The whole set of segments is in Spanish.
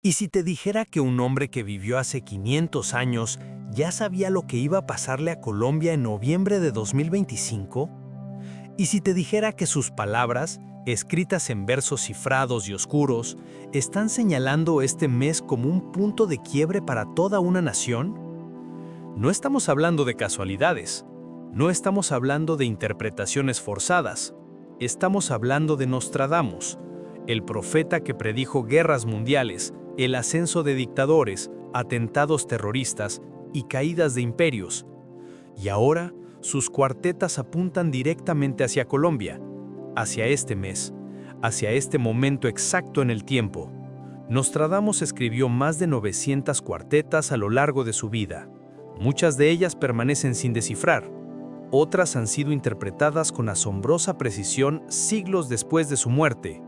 ¿Y si te dijera que un hombre que vivió hace 500 años ya sabía lo que iba a pasarle a Colombia en noviembre de 2025? ¿Y si te dijera que sus palabras, escritas en versos cifrados y oscuros, están señalando este mes como un punto de quiebre para toda una nación? No estamos hablando de casualidades, no estamos hablando de interpretaciones forzadas, estamos hablando de Nostradamus, el profeta que predijo guerras mundiales, el ascenso de dictadores, atentados terroristas y caídas de imperios. Y ahora, sus cuartetas apuntan directamente hacia Colombia, hacia este mes, hacia este momento exacto en el tiempo. Nostradamus escribió más de 900 cuartetas a lo largo de su vida. Muchas de ellas permanecen sin descifrar. Otras han sido interpretadas con asombrosa precisión siglos después de su muerte.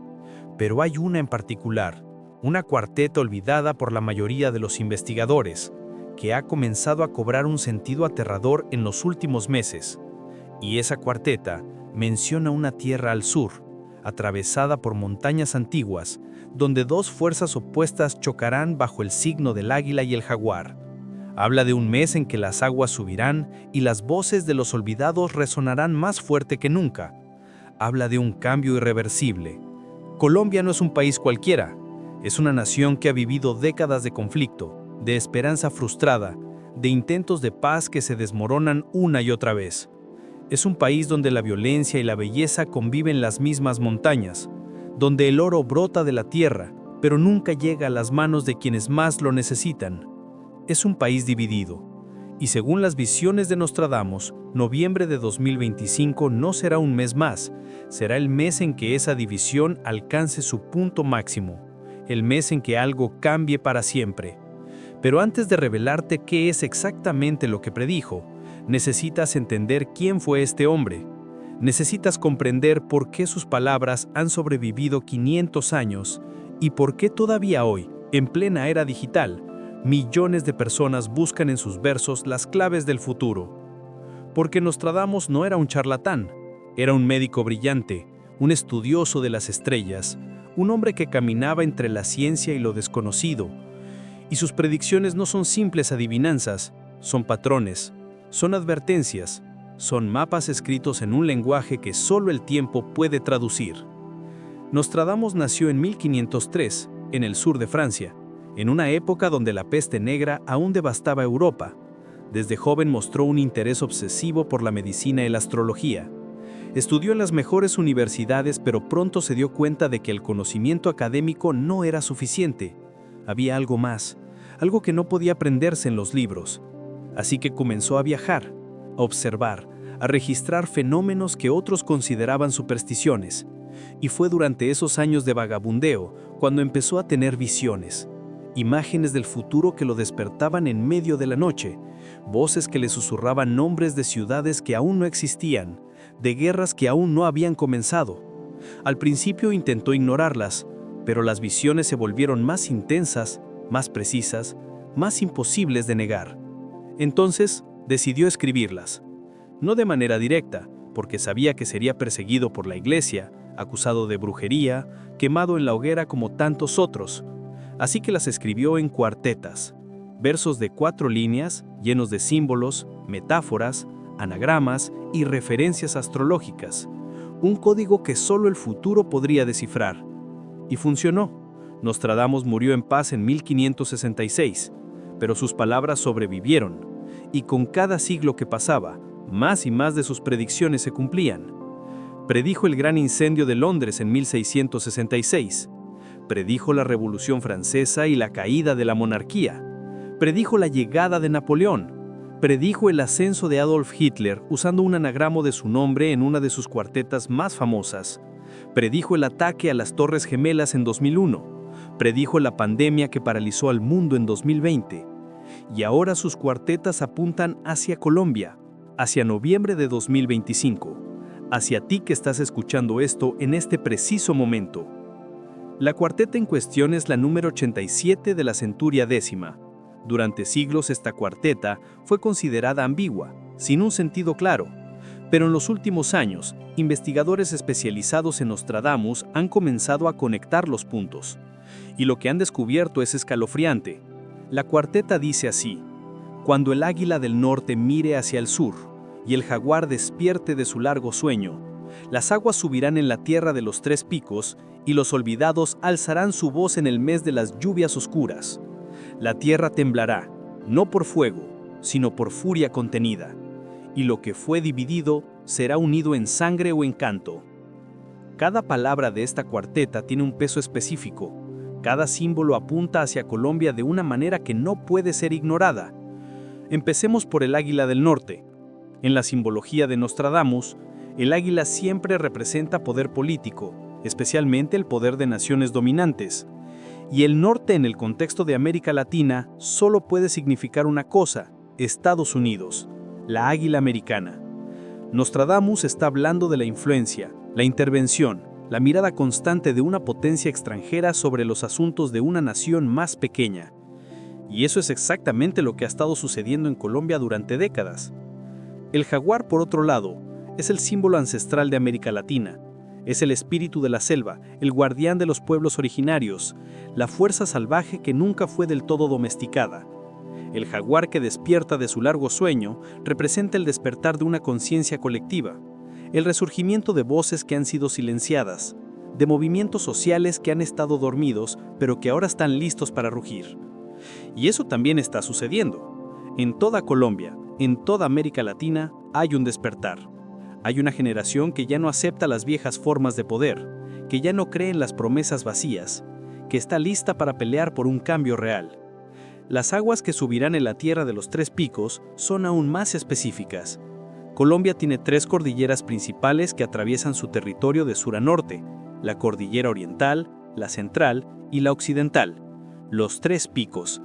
Pero hay una en particular, una cuarteta olvidada por la mayoría de los investigadores, que ha comenzado a cobrar un sentido aterrador en los últimos meses. Y esa cuarteta menciona una tierra al sur, atravesada por montañas antiguas, donde dos fuerzas opuestas chocarán bajo el signo del águila y el jaguar. Habla de un mes en que las aguas subirán y las voces de los olvidados resonarán más fuerte que nunca. Habla de un cambio irreversible. Colombia no es un país cualquiera, es una nación que ha vivido décadas de conflicto, de esperanza frustrada, de intentos de paz que se desmoronan una y otra vez. Es un país donde la violencia y la belleza conviven en las mismas montañas, donde el oro brota de la tierra, pero nunca llega a las manos de quienes más lo necesitan. Es un país dividido, y según las visiones de Nostradamus, noviembre de 2025 no será un mes más, será el mes en que esa división alcance su punto máximo, el mes en que algo cambie para siempre. Pero antes de revelarte qué es exactamente lo que predijo, necesitas entender quién fue este hombre. Necesitas comprender por qué sus palabras han sobrevivido 500 años y por qué todavía hoy, en plena era digital, millones de personas buscan en sus versos las claves del futuro. Porque Nostradamus no era un charlatán, era un médico brillante, un estudioso de las estrellas, un hombre que caminaba entre la ciencia y lo desconocido. Y sus predicciones no son simples adivinanzas, son patrones, son advertencias, son mapas escritos en un lenguaje que solo el tiempo puede traducir. Nostradamus nació en 1503, en el sur de Francia, en una época donde la peste negra aún devastaba Europa. Desde joven mostró un interés obsesivo por la medicina y la astrología. Estudió en las mejores universidades, pero pronto se dio cuenta de que el conocimiento académico no era suficiente. Había algo más, algo que no podía aprenderse en los libros. Así que comenzó a viajar, a observar, a registrar fenómenos que otros consideraban supersticiones. Y fue durante esos años de vagabundeo cuando empezó a tener visiones. Imágenes del futuro que lo despertaban en medio de la noche, voces que le susurraban nombres de ciudades que aún no existían, de guerras que aún no habían comenzado. Al principio intentó ignorarlas, pero las visiones se volvieron más intensas, más precisas, más imposibles de negar. Entonces, decidió escribirlas. No de manera directa, porque sabía que sería perseguido por la iglesia, acusado de brujería, quemado en la hoguera como tantos otros. Así que las escribió en cuartetas, versos de 4 líneas llenos de símbolos, metáforas, anagramas y referencias astrológicas, un código que solo el futuro podría descifrar. Y funcionó. Nostradamus murió en paz en 1566, pero sus palabras sobrevivieron, y con cada siglo que pasaba, más y más de sus predicciones se cumplían. Predijo el gran incendio de Londres en 1666, predijo la Revolución Francesa y la caída de la monarquía, predijo la llegada de Napoleón, predijo el ascenso de Adolf Hitler usando un anagrama de su nombre en una de sus cuartetas más famosas, predijo el ataque a las Torres Gemelas en 2001, predijo la pandemia que paralizó al mundo en 2020, y ahora sus cuartetas apuntan hacia Colombia, hacia noviembre de 2025, hacia ti que estás escuchando esto en este preciso momento. La cuarteta en cuestión es la número 87 de la centuria décima. Durante siglos esta cuarteta fue considerada ambigua, sin un sentido claro, pero en los últimos años, investigadores especializados en Nostradamus han comenzado a conectar los puntos. Y lo que han descubierto es escalofriante. La cuarteta dice así: cuando el águila del norte mire hacia el sur y el jaguar despierte de su largo sueño, las aguas subirán en la tierra de los tres picos y los olvidados alzarán su voz en el mes de las lluvias oscuras. La tierra temblará, no por fuego, sino por furia contenida, y lo que fue dividido será unido en sangre o en canto. Cada palabra de esta cuarteta tiene un peso específico. Cada símbolo apunta hacia Colombia de una manera que no puede ser ignorada. Empecemos por el águila del norte. En la simbología de Nostradamus, el águila siempre representa poder político, especialmente el poder de naciones dominantes. Y el norte en el contexto de América Latina solo puede significar una cosa: Estados Unidos, la águila americana. Nostradamus está hablando de la influencia, la intervención, la mirada constante de una potencia extranjera sobre los asuntos de una nación más pequeña. Y eso es exactamente lo que ha estado sucediendo en Colombia durante décadas. El jaguar, por otro lado, es el símbolo ancestral de América Latina. Es el espíritu de la selva, el guardián de los pueblos originarios, la fuerza salvaje que nunca fue del todo domesticada. El jaguar que despierta de su largo sueño representa el despertar de una conciencia colectiva, el resurgimiento de voces que han sido silenciadas, de movimientos sociales que han estado dormidos pero que ahora están listos para rugir. Y eso también está sucediendo. En toda Colombia, en toda América Latina, hay un despertar. Hay una generación que ya no acepta las viejas formas de poder, que ya no cree en las promesas vacías, que está lista para pelear por un cambio real. Las aguas que subirán en la tierra de los tres picos son aún más específicas. Colombia tiene tres cordilleras principales que atraviesan su territorio de sur a norte: la cordillera oriental, la central y la occidental, los tres picos.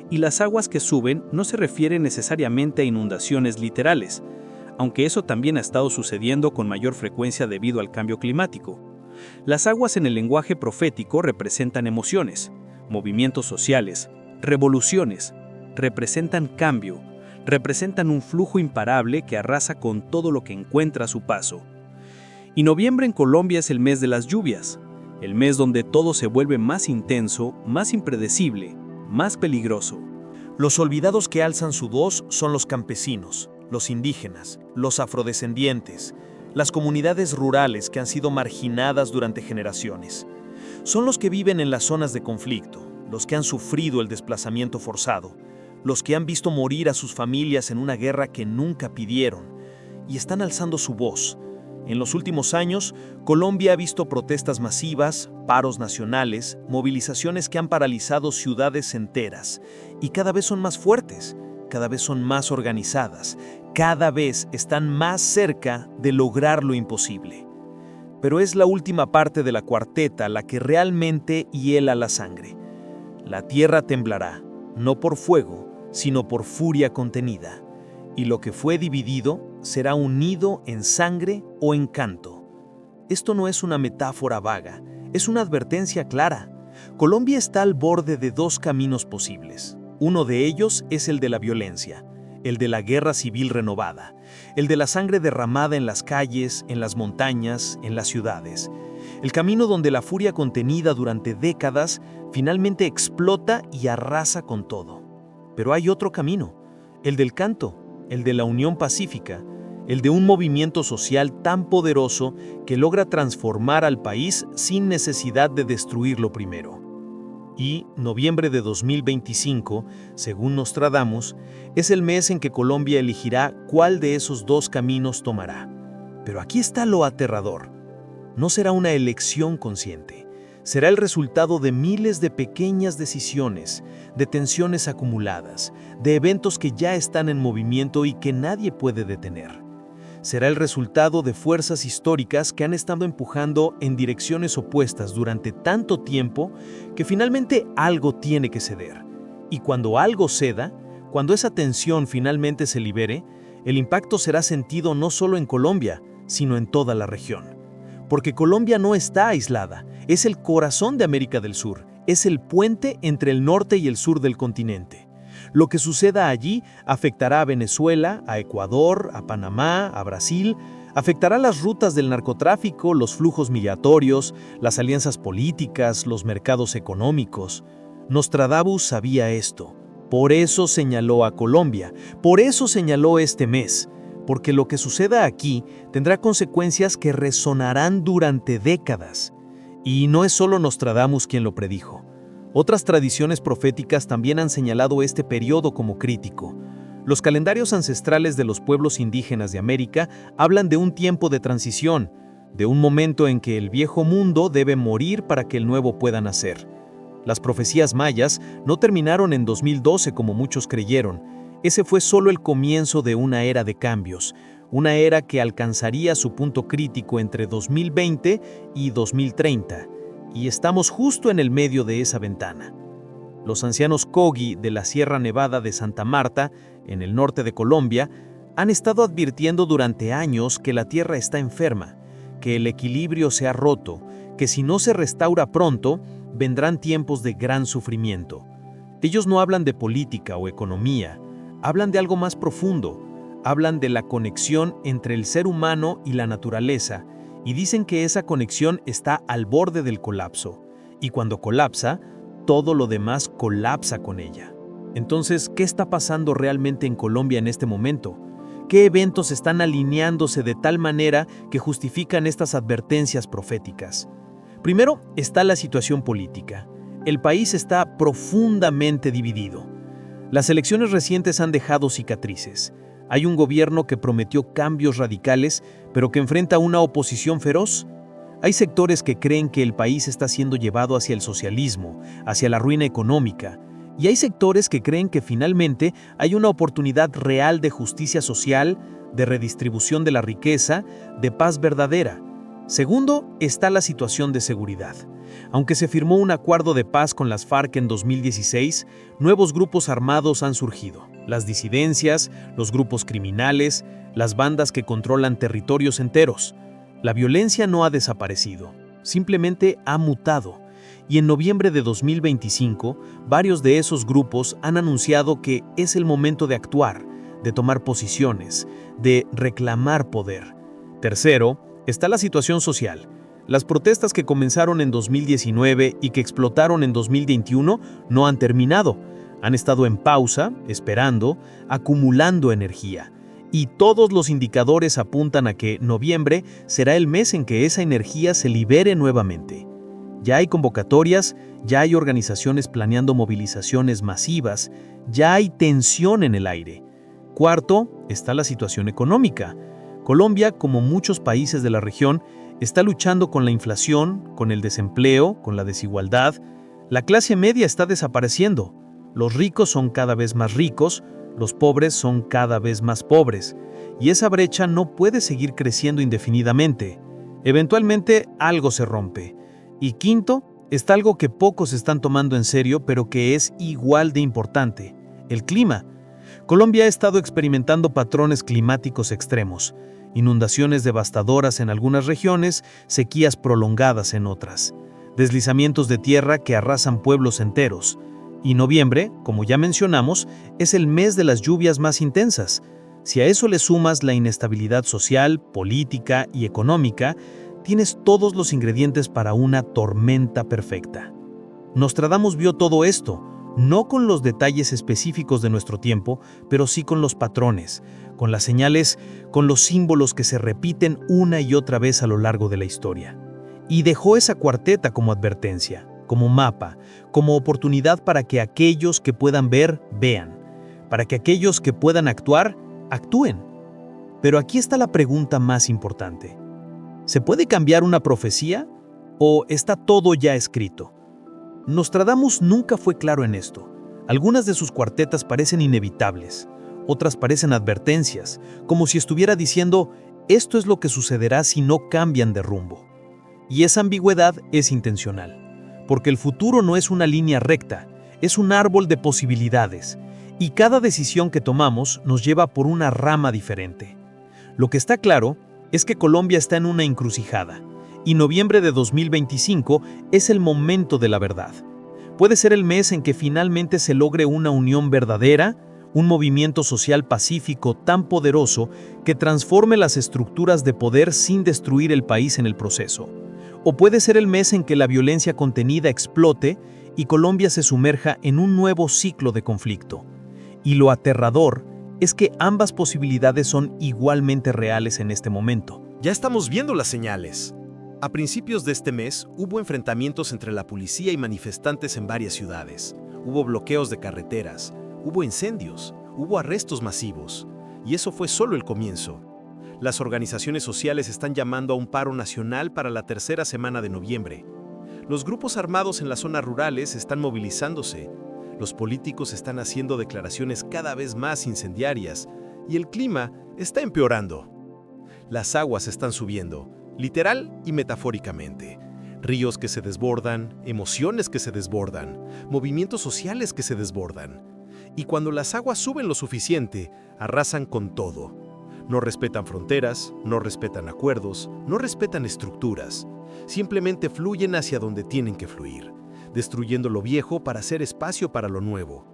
Y las aguas que suben no se refieren necesariamente a inundaciones literales, aunque eso también ha estado sucediendo con mayor frecuencia debido al cambio climático. Las aguas en el lenguaje profético representan emociones, movimientos sociales, revoluciones, representan cambio, representan un flujo imparable que arrasa con todo lo que encuentra a su paso. Y noviembre en Colombia es el mes de las lluvias, el mes donde todo se vuelve más intenso, más impredecible, más peligroso. Los olvidados que alzan su voz son los campesinos, los indígenas, los afrodescendientes, las comunidades rurales que han sido marginadas durante generaciones. Son los que viven en las zonas de conflicto, los que han sufrido el desplazamiento forzado, los que han visto morir a sus familias en una guerra que nunca pidieron, y están alzando su voz. En los últimos años, Colombia ha visto protestas masivas, paros nacionales, movilizaciones que han paralizado ciudades enteras, y cada vez son más fuertes, cada vez son más organizadas, cada vez están más cerca de lograr lo imposible. Pero es la última parte de la cuarteta la que realmente hiela la sangre. La tierra temblará, no por fuego, sino por furia contenida, y lo que fue dividido será unido en sangre o en canto. Esto no es una metáfora vaga, es una advertencia clara. Colombia está al borde de dos caminos posibles. Uno de ellos es el de la violencia, el de la guerra civil renovada, el de la sangre derramada en las calles, en las montañas, en las ciudades. El camino donde la furia contenida durante décadas finalmente explota y arrasa con todo. Pero hay otro camino, el del canto, el de la unión pacífica, el de un movimiento social tan poderoso que logra transformar al país sin necesidad de destruirlo primero. Y noviembre de 2025, según Nostradamus, es el mes en que Colombia elegirá cuál de esos dos caminos tomará. Pero aquí está lo aterrador. No será una elección consciente. Será el resultado de miles de pequeñas decisiones, de tensiones acumuladas, de eventos que ya están en movimiento y que nadie puede detener. Será el resultado de fuerzas históricas que han estado empujando en direcciones opuestas durante tanto tiempo que finalmente algo tiene que ceder. Y cuando algo ceda, cuando esa tensión finalmente se libere, el impacto será sentido no solo en Colombia, sino en toda la región. Porque Colombia no está aislada, es el corazón de América del Sur, es el puente entre el norte y el sur del continente. Lo que suceda allí afectará a Venezuela, a Ecuador, a Panamá, a Brasil, Afectará las rutas del narcotráfico, los flujos migratorios, las alianzas políticas, los mercados económicos. Nostradamus sabía esto. Por eso señaló a Colombia, por eso señaló este mes, porque lo que suceda aquí tendrá consecuencias que resonarán durante décadas. Y no es solo Nostradamus quien lo predijo. Otras tradiciones proféticas también han señalado este periodo como crítico. Los calendarios ancestrales de los pueblos indígenas de América hablan de un tiempo de transición, de un momento en que el viejo mundo debe morir para que el nuevo pueda nacer. Las profecías mayas no terminaron en 2012 como muchos creyeron. Ese fue solo el comienzo de una era de cambios, una era que alcanzaría su punto crítico entre 2020 y 2030. Y estamos justo en el medio de esa ventana. Los ancianos Kogi de la Sierra Nevada de Santa Marta, en el norte de Colombia, han estado advirtiendo durante años que la tierra está enferma, que el equilibrio se ha roto, que si no se restaura pronto, vendrán tiempos de gran sufrimiento. Ellos no hablan de política o economía, hablan de algo más profundo, hablan de la conexión entre el ser humano y la naturaleza, y dicen que esa conexión está al borde del colapso, y cuando colapsa, todo lo demás colapsa con ella. Entonces, ¿qué está pasando realmente en Colombia en este momento? ¿Qué eventos están alineándose de tal manera que justifican estas advertencias proféticas? Primero está la situación política. El país está profundamente dividido. Las elecciones recientes han dejado cicatrices. Hay un gobierno que prometió cambios radicales, pero que enfrenta una oposición feroz. Hay sectores que creen que el país está siendo llevado hacia el socialismo, hacia la ruina económica. Y hay sectores que creen que finalmente hay una oportunidad real de justicia social, de redistribución de la riqueza, de paz verdadera. Segundo, está la situación de seguridad. Aunque se firmó un acuerdo de paz con las FARC en 2016, nuevos grupos armados han surgido. Las disidencias, los grupos criminales, las bandas que controlan territorios enteros. La violencia no ha desaparecido, simplemente ha mutado. Y en noviembre de 2025, varios de esos grupos han anunciado que es el momento de actuar, de tomar posiciones, de reclamar poder. Tercero, está la situación social. Las protestas que comenzaron en 2019 y que explotaron en 2021 no han terminado. Han estado en pausa, esperando, acumulando energía. Y todos los indicadores apuntan a que noviembre será el mes en que esa energía se libere nuevamente. Ya hay convocatorias, ya hay organizaciones planeando movilizaciones masivas, ya hay tensión en el aire. Cuarto, está la situación económica. Colombia, como muchos países de la región, está luchando con la inflación, con el desempleo, con la desigualdad. La clase media está desapareciendo. Los ricos son cada vez más ricos, los pobres son cada vez más pobres. Y esa brecha no puede seguir creciendo indefinidamente. Eventualmente algo se rompe. Y quinto, está algo que pocos están tomando en serio, pero que es igual de importante: el clima. Colombia ha estado experimentando patrones climáticos extremos. Inundaciones devastadoras en algunas regiones, sequías prolongadas en otras, deslizamientos de tierra que arrasan pueblos enteros. Y noviembre, como ya mencionamos, es el mes de las lluvias más intensas. Si a eso le sumas la inestabilidad social, política y económica, tienes todos los ingredientes para una tormenta perfecta. Nostradamus vio todo esto, no con los detalles específicos de nuestro tiempo, pero sí con los patrones, con las señales, con los símbolos que se repiten una y otra vez a lo largo de la historia. Y dejó esa cuarteta como advertencia, como mapa, como oportunidad para que aquellos que puedan ver, vean, para que aquellos que puedan actuar, actúen. Pero aquí está la pregunta más importante. ¿Se puede cambiar una profecía o está todo ya escrito? Nostradamus nunca fue claro en esto. Algunas de sus cuartetas parecen inevitables, otras parecen advertencias, como si estuviera diciendo, esto es lo que sucederá si no cambian de rumbo. Y esa ambigüedad es intencional, porque el futuro no es una línea recta, es un árbol de posibilidades, y cada decisión que tomamos nos lleva por una rama diferente. Lo que está claro es que Colombia está en una encrucijada, y noviembre de 2025 es el momento de la verdad. Puede ser el mes en que finalmente se logre una unión verdadera, un movimiento social pacífico tan poderoso que transforme las estructuras de poder sin destruir el país en el proceso. O puede ser el mes en que la violencia contenida explote y Colombia se sumerja en un nuevo ciclo de conflicto. Y lo aterrador es que ambas posibilidades son igualmente reales en este momento. Ya estamos viendo las señales. A principios de este mes hubo enfrentamientos entre la policía y manifestantes en varias ciudades. Hubo bloqueos de carreteras, hubo incendios, hubo arrestos masivos. Y eso fue solo el comienzo. Las organizaciones sociales están llamando a un paro nacional para la tercera semana de noviembre. Los grupos armados en las zonas rurales están movilizándose. Los políticos están haciendo declaraciones cada vez más incendiarias y el clima está empeorando. Las aguas están subiendo, literal y metafóricamente. Ríos que se desbordan, emociones que se desbordan, movimientos sociales que se desbordan. Y cuando las aguas suben lo suficiente, arrasan con todo. No respetan fronteras, no respetan acuerdos, no respetan estructuras. Simplemente fluyen hacia donde tienen que fluir, destruyendo lo viejo para hacer espacio para lo nuevo.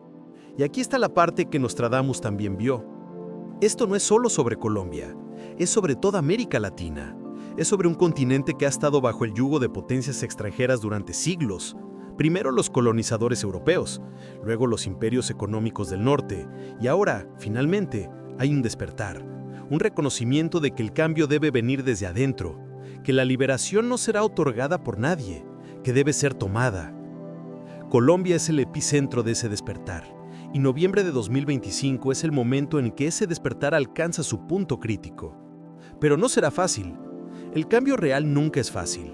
Y aquí está la parte que Nostradamus también vio. Esto no es solo sobre Colombia, es sobre toda América Latina. Es sobre un continente que ha estado bajo el yugo de potencias extranjeras durante siglos. Primero los colonizadores europeos, luego los imperios económicos del norte, y ahora, finalmente, hay un despertar, un reconocimiento de que el cambio debe venir desde adentro, que la liberación no será otorgada por nadie, que debe ser tomada. Colombia es el epicentro de ese despertar, y noviembre de 2025 es el momento en que ese despertar alcanza su punto crítico. Pero no será fácil. El cambio real nunca es fácil.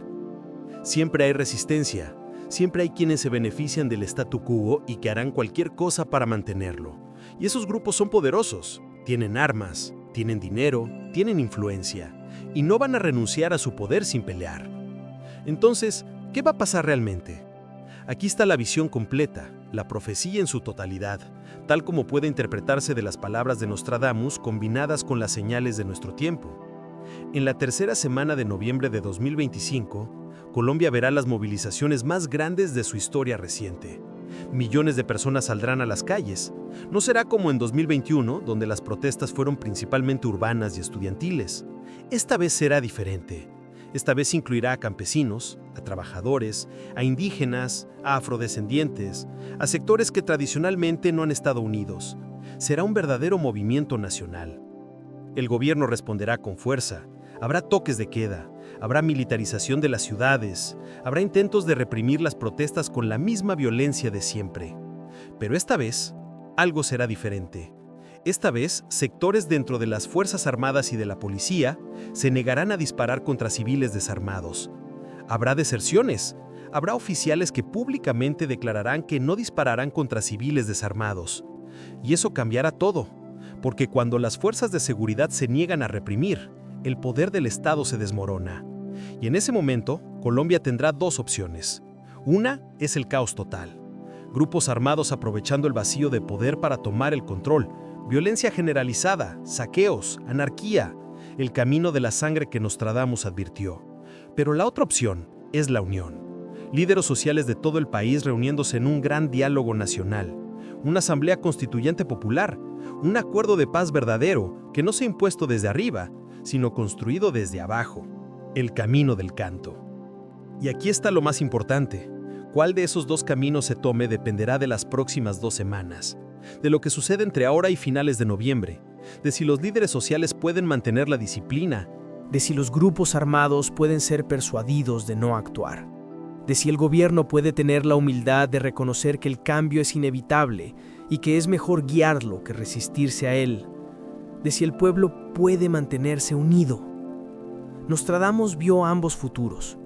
Siempre hay resistencia, siempre hay quienes se benefician del statu quo y que harán cualquier cosa para mantenerlo. Y esos grupos son poderosos, tienen armas, tienen dinero, tienen influencia, y no van a renunciar a su poder sin pelear. Entonces, ¿qué va a pasar realmente? Aquí está la visión completa, la profecía en su totalidad, tal como puede interpretarse de las palabras de Nostradamus combinadas con las señales de nuestro tiempo. En la tercera semana de noviembre de 2025, Colombia verá las movilizaciones más grandes de su historia reciente. Millones de personas saldrán a las calles. No será como en 2021, donde las protestas fueron principalmente urbanas y estudiantiles. Esta vez será diferente. Esta vez incluirá a campesinos, a trabajadores, a indígenas, a afrodescendientes, a sectores que tradicionalmente no han estado unidos. Será un verdadero movimiento nacional. El gobierno responderá con fuerza. Habrá toques de queda, habrá militarización de las ciudades, habrá intentos de reprimir las protestas con la misma violencia de siempre. Pero esta vez, algo será diferente. Esta vez, sectores dentro de las Fuerzas Armadas y de la policía se negarán a disparar contra civiles desarmados. Habrá deserciones, habrá oficiales que públicamente declararán que no dispararán contra civiles desarmados. Y eso cambiará todo, porque cuando las fuerzas de seguridad se niegan a reprimir, el poder del Estado se desmorona. Y en ese momento, Colombia tendrá dos opciones. Una es el caos total. Grupos armados aprovechando el vacío de poder para tomar el control, violencia generalizada, saqueos, anarquía, el camino de la sangre que Nostradamus advirtió. Pero la otra opción es la unión. Líderes sociales de todo el país reuniéndose en un gran diálogo nacional, una asamblea constituyente popular, un acuerdo de paz verdadero que no sea impuesto desde arriba, sino construido desde abajo, el camino del canto. Y aquí está lo más importante. Cuál de esos dos caminos se tome dependerá de las próximas 2 semanas, de lo que sucede entre ahora y finales de noviembre, de si los líderes sociales pueden mantener la disciplina, de si los grupos armados pueden ser persuadidos de no actuar, de si el gobierno puede tener la humildad de reconocer que el cambio es inevitable y que es mejor guiarlo que resistirse a él, de si el pueblo puede mantenerse unido. Nostradamus vio ambos futuros.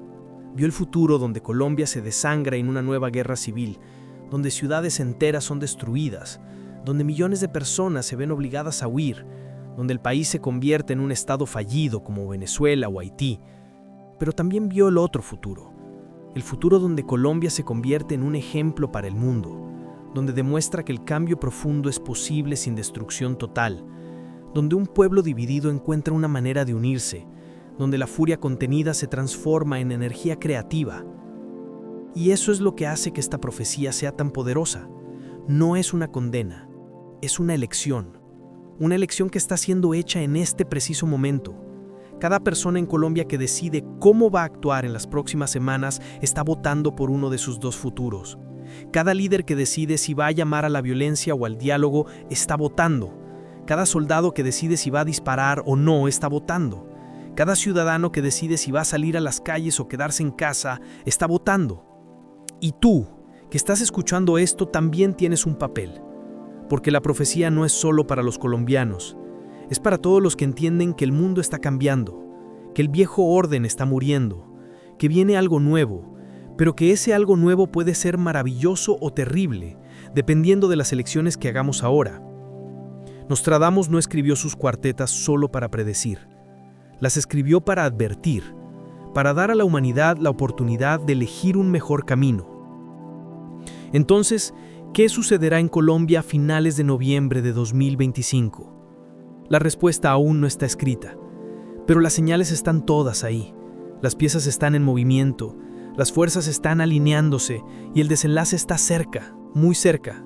Vio el futuro donde Colombia se desangra en una nueva guerra civil, donde ciudades enteras son destruidas, donde millones de personas se ven obligadas a huir, donde el país se convierte en un estado fallido como Venezuela o Haití. Pero también vio el otro futuro, el futuro donde Colombia se convierte en un ejemplo para el mundo, donde demuestra que el cambio profundo es posible sin destrucción total, donde un pueblo dividido encuentra una manera de unirse, donde la furia contenida se transforma en energía creativa. Y eso es lo que hace que esta profecía sea tan poderosa. No es una condena, es una elección que está siendo hecha en este preciso momento. Cada persona en Colombia que decide cómo va a actuar en las próximas semanas está votando por uno de sus dos futuros. Cada líder que decide si va a llamar a la violencia o al diálogo está votando. Cada soldado que decide si va a disparar o no está votando. Cada ciudadano que decide si va a salir a las calles o quedarse en casa está votando. Y tú, que estás escuchando esto, también tienes un papel. Porque la profecía no es solo para los colombianos. Es para todos los que entienden que el mundo está cambiando, que el viejo orden está muriendo, que viene algo nuevo, pero que ese algo nuevo puede ser maravilloso o terrible, dependiendo de las elecciones que hagamos ahora. Nostradamus no escribió sus cuartetas solo para predecir. Las escribió para advertir, para dar a la humanidad la oportunidad de elegir un mejor camino. Entonces, ¿qué sucederá en Colombia a finales de noviembre de 2025? La respuesta aún no está escrita, pero las señales están todas ahí. Las piezas están en movimiento, las fuerzas están alineándose y el desenlace está cerca, muy cerca.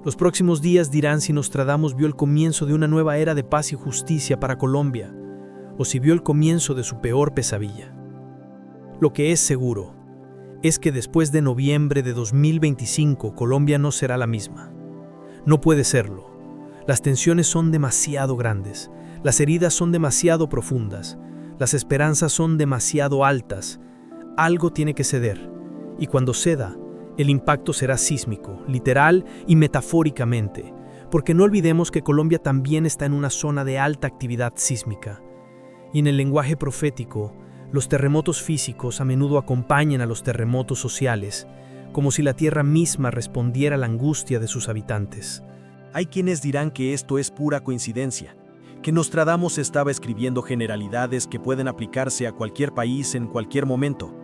Los próximos días dirán si Nostradamus vio el comienzo de una nueva era de paz y justicia para Colombia, o si vio el comienzo de su peor pesadilla. Lo que es seguro es que después de noviembre de 2025 Colombia no será la misma. No puede serlo. Las tensiones son demasiado grandes, las heridas son demasiado profundas, las esperanzas son demasiado altas. Algo tiene que ceder, y cuando ceda, el impacto será sísmico, literal y metafóricamente, porque no olvidemos que Colombia también está en una zona de alta actividad sísmica. Y en el lenguaje profético, los terremotos físicos a menudo acompañan a los terremotos sociales, como si la tierra misma respondiera a la angustia de sus habitantes. Hay quienes dirán que esto es pura coincidencia, que Nostradamus estaba escribiendo generalidades que pueden aplicarse a cualquier país en cualquier momento.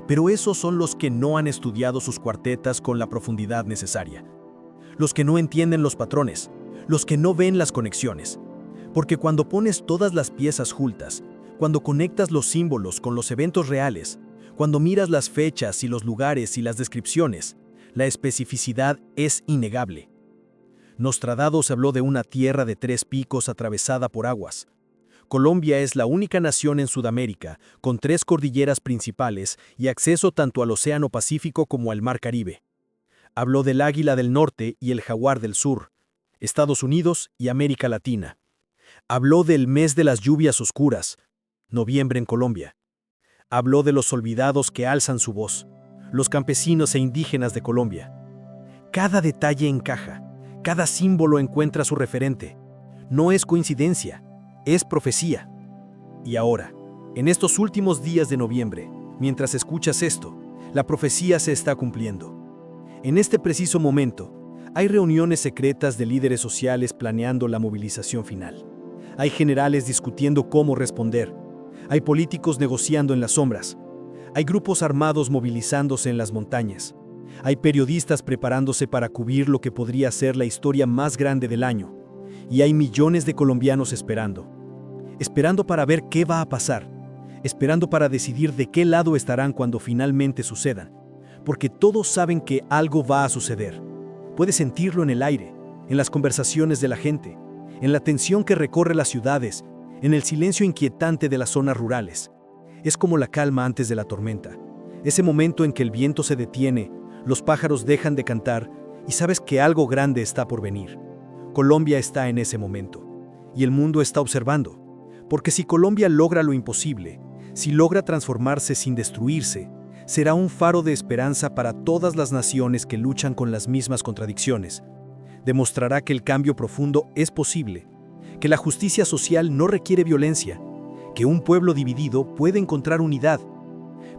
Pero esos son los que no han estudiado sus cuartetas con la profundidad necesaria. Los que no entienden los patrones, los que no ven las conexiones. Porque cuando pones todas las piezas juntas, cuando conectas los símbolos con los eventos reales, cuando miras las fechas y los lugares y las descripciones, la especificidad es innegable. Nostradamus habló de una tierra de 3 picos atravesada por aguas. Colombia es la única nación en Sudamérica con 3 cordilleras principales y acceso tanto al Océano Pacífico como al Mar Caribe. Habló del águila del norte y el jaguar del sur, Estados Unidos y América Latina. Habló del mes de las lluvias oscuras, noviembre en Colombia. Habló de los olvidados que alzan su voz, los campesinos e indígenas de Colombia. Cada detalle encaja. Cada símbolo encuentra su referente. No es coincidencia, es profecía. Y ahora, en estos últimos días de noviembre, mientras escuchas esto, la profecía se está cumpliendo. En este preciso momento, hay reuniones secretas de líderes sociales planeando la movilización final. Hay generales discutiendo cómo responder. Hay políticos negociando en las sombras. Hay grupos armados movilizándose en las montañas. Hay periodistas preparándose para cubrir lo que podría ser la historia más grande del año. Y hay millones de colombianos esperando para ver qué va a pasar, esperando para decidir de qué lado estarán cuando finalmente sucedan. Porque todos saben que algo va a suceder. Puedes sentirlo en el aire, en las conversaciones de la gente, en la tensión que recorre las ciudades, en el silencio inquietante de las zonas rurales. Es como la calma antes de la tormenta, ese momento en que el viento se detiene, los pájaros dejan de cantar y sabes que algo grande está por venir. Colombia está en ese momento, y el mundo está observando, porque si Colombia logra lo imposible, si logra transformarse sin destruirse, será un faro de esperanza para todas las naciones que luchan con las mismas contradicciones. Demostrará que el cambio profundo es posible, que la justicia social no requiere violencia, que un pueblo dividido puede encontrar unidad.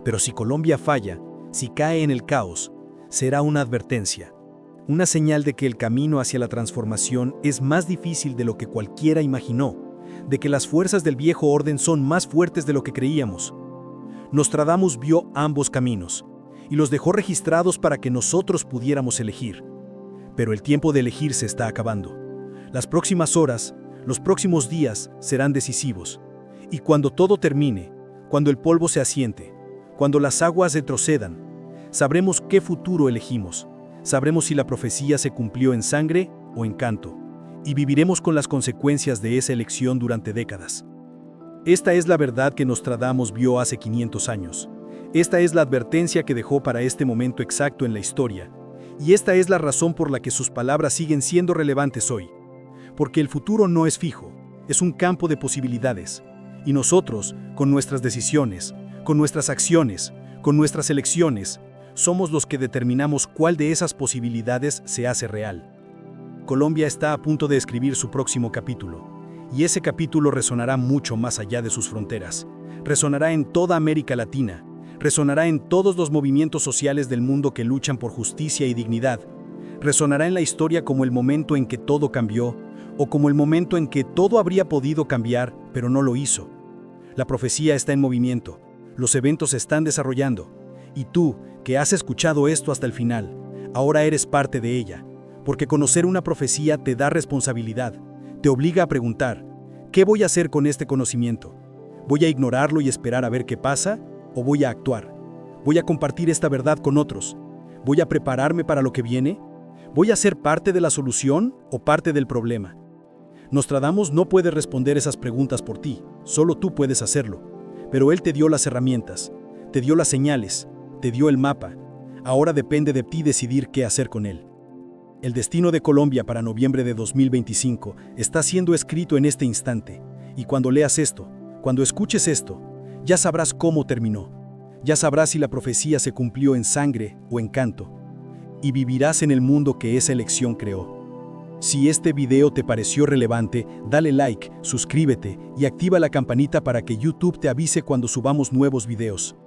Pero si Colombia falla, si cae en el caos, será una advertencia, una señal de que el camino hacia la transformación es más difícil de lo que cualquiera imaginó, de que las fuerzas del viejo orden son más fuertes de lo que creíamos. Nostradamus vio ambos caminos y los dejó registrados para que nosotros pudiéramos elegir. Pero el tiempo de elegir se está acabando. Las próximas horas, los próximos días serán decisivos. Y cuando todo termine, cuando el polvo se asiente, cuando las aguas retrocedan, sabremos qué futuro elegimos. Sabremos si la profecía se cumplió en sangre o Encanto, y viviremos con las consecuencias de esa elección durante décadas. Esta es la verdad que Nostradamus vio hace 500 años. Esta es la advertencia que dejó para este momento exacto en la historia, y esta es la razón por la que sus palabras siguen siendo relevantes hoy. Porque el futuro no es fijo, es un campo de posibilidades, y nosotros, con nuestras decisiones, con nuestras acciones, con nuestras elecciones, somos los que determinamos cuál de esas posibilidades se hace real. Colombia está a punto de escribir su próximo capítulo, y ese capítulo resonará mucho más allá de sus fronteras. Resonará en toda América Latina, resonará en todos los movimientos sociales del mundo que luchan por justicia y dignidad. Resonará en la historia como el momento en que todo cambió, o como el momento en que todo habría podido cambiar, pero no lo hizo. La profecía está en movimiento, los eventos se están desarrollando, y tú, que has escuchado esto hasta el final, ahora eres parte de ella, porque conocer una profecía te da responsabilidad, te obliga a preguntar, ¿qué voy a hacer con este conocimiento? ¿Voy a ignorarlo y esperar a ver qué pasa? ¿O voy a actuar? ¿Voy a compartir esta verdad con otros? ¿Voy a prepararme para lo que viene? ¿Voy a ser parte de la solución o parte del problema? Nostradamus no puede responder esas preguntas por ti, solo tú puedes hacerlo. Pero él te dio las herramientas, te dio las señales, te dio el mapa. Ahora depende de ti decidir qué hacer con él. El destino de Colombia para noviembre de 2025 está siendo escrito en este instante, y cuando leas esto, cuando escuches esto, ya sabrás cómo terminó. Ya sabrás si la profecía se cumplió en sangre o en canto, y vivirás en el mundo que esa elección creó. Si este video te pareció relevante, dale like, suscríbete y activa la campanita para que YouTube te avise cuando subamos nuevos videos.